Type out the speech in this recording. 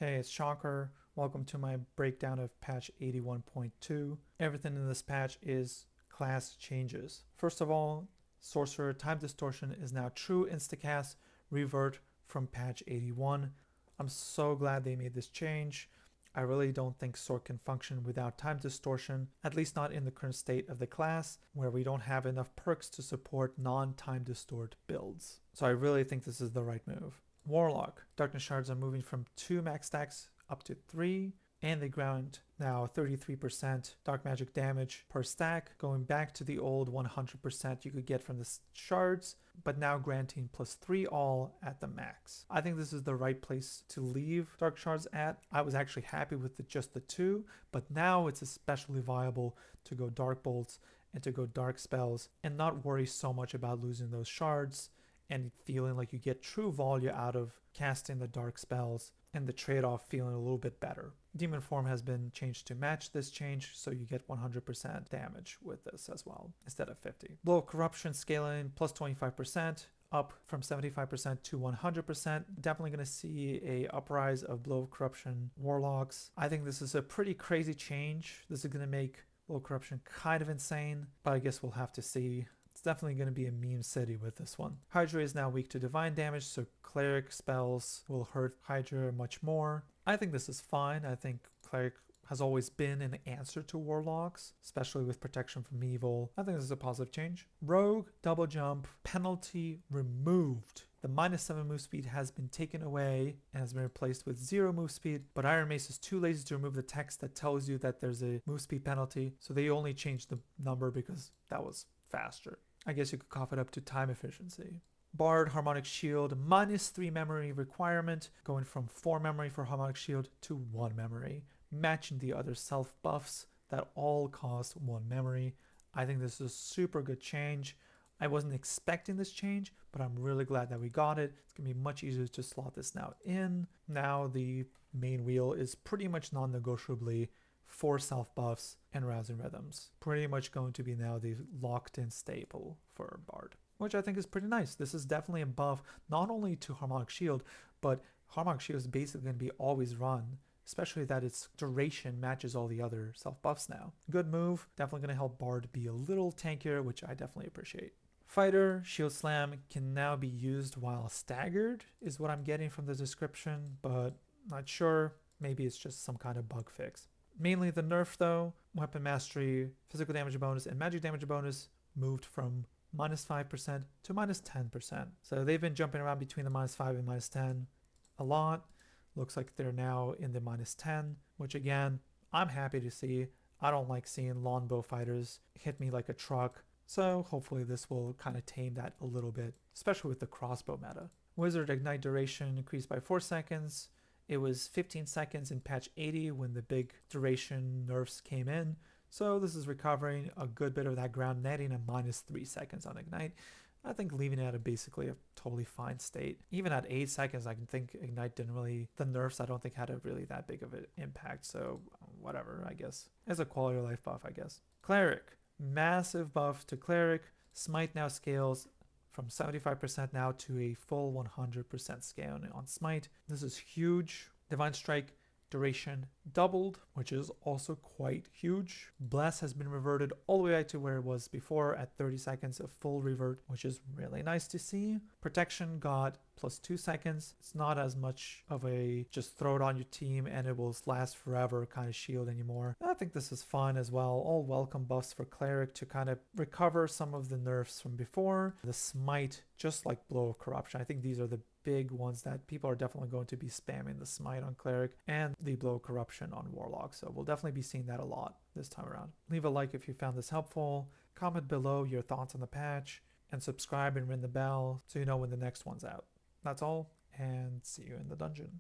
Hey, it's Shocker. Welcome to my breakdown of patch 81.2. Everything in this patch is class changes. First of all, Sorcerer time distortion is now true instacast, revert from patch 81. I'm so glad they made this change. I really don't think Sorc can function without time distortion, at least not in the current state of the class, where we don't have enough perks to support non-time distort builds. So I really think this is the right move. Warlock. Darkness shards are moving from 2 max stacks up to 3, and they grant now 33% dark magic damage per stack, going back to the old 100% you could get from the shards, but now granting +3 all at the max. I think this is the right place to leave dark shards at. I was actually happy with just the 2, but now it's especially viable to go dark bolts and to go dark spells and not worry so much about losing those shards and feeling like you get true value out of casting the dark spells and the trade-off feeling a little bit better. Demon form has been changed to match this change, so you get 100% damage with this as well instead of 50. Blow of corruption scaling plus 25%, up from 75% to 100%. Definitely going to see a uprise of blow of corruption warlocks. I think this is a pretty crazy change. This is going to make blow of corruption kind of insane, but I guess we'll have to see. It's definitely going to be a meme city with this one. Hydra is now weak to divine damage, so Cleric spells will hurt Hydra much more. I think this is fine. I think Cleric has always been an answer to Warlocks, especially with protection from evil. I think this is a positive change. Rogue, double jump, penalty removed. The -7 move speed has been taken away and has been replaced with 0 move speed, but Iron Mace is too lazy to remove the text that tells you that there's a move speed penalty, so they only changed the number because that was faster. I guess you could cough it up to time efficiency. Bard Harmonic Shield -3 memory requirement, going from 4 memory for Harmonic Shield to 1 memory, matching the other self buffs that all cost 1 memory. I think this is a super good change. I wasn't expecting this change, but I'm really glad that we got it. It's going to be much easier to slot this now in. Now the main wheel is pretty much non-negotiably 4 self buffs and rousing rhythms. Pretty much going to be now the locked in staple for Bard, which I think is pretty nice. This is definitely a buff not only to Harmonic Shield, but Harmonic Shield is basically going to be always run, especially that its duration matches all the other self buffs now. Good move, definitely going to help Bard be a little tankier, which I definitely appreciate. Fighter Shield Slam can now be used while staggered, is what I'm getting from the description, but not sure. Maybe it's just some kind of bug fix. Mainly the nerf though, weapon mastery, physical damage bonus, and magic damage bonus moved from -5% to -10%. So they've been jumping around between the -5 and -10 a lot. Looks like they're now in the -10, which again, I'm happy to see. I don't like seeing longbow fighters hit me like a truck. So hopefully this will kind of tame that a little bit, especially with the crossbow meta. Wizard Ignite duration increased by 4 seconds. It was 15 seconds in patch 80 when the big duration nerfs came in. So this is recovering a good bit of that ground, netting a -3 seconds on Ignite. I think leaving it at basically a totally fine state. Even at 8 seconds, I can think Ignite didn't really, the nerfs I don't think had a really that big of an impact. So whatever, I guess. As a quality of life buff, I guess. Cleric, massive buff to Cleric. Smite now scales from 75% now to a full 100% scale on Smite. This is huge. Divine Strike duration doubled, which is also quite huge. Blast has been reverted all the way back to where it was before at 30 seconds of full revert, which is really nice to see. Protection got +2 seconds. It's not as much of a just throw it on your team and it will last forever kind of shield anymore. I think this is fun as well. All welcome buffs for Cleric to kind of recover some of the nerfs from before. The Smite, just like Blow of Corruption. I think these are the big ones that people are definitely going to be spamming, the Smite on Cleric and the Blow of Corruption on Warlock. So we'll definitely be seeing that a lot this time around. Leave a like if you found this helpful. Comment below your thoughts on the patch and subscribe and ring the bell so you know when the next one's out. That's all, and see you in the dungeon.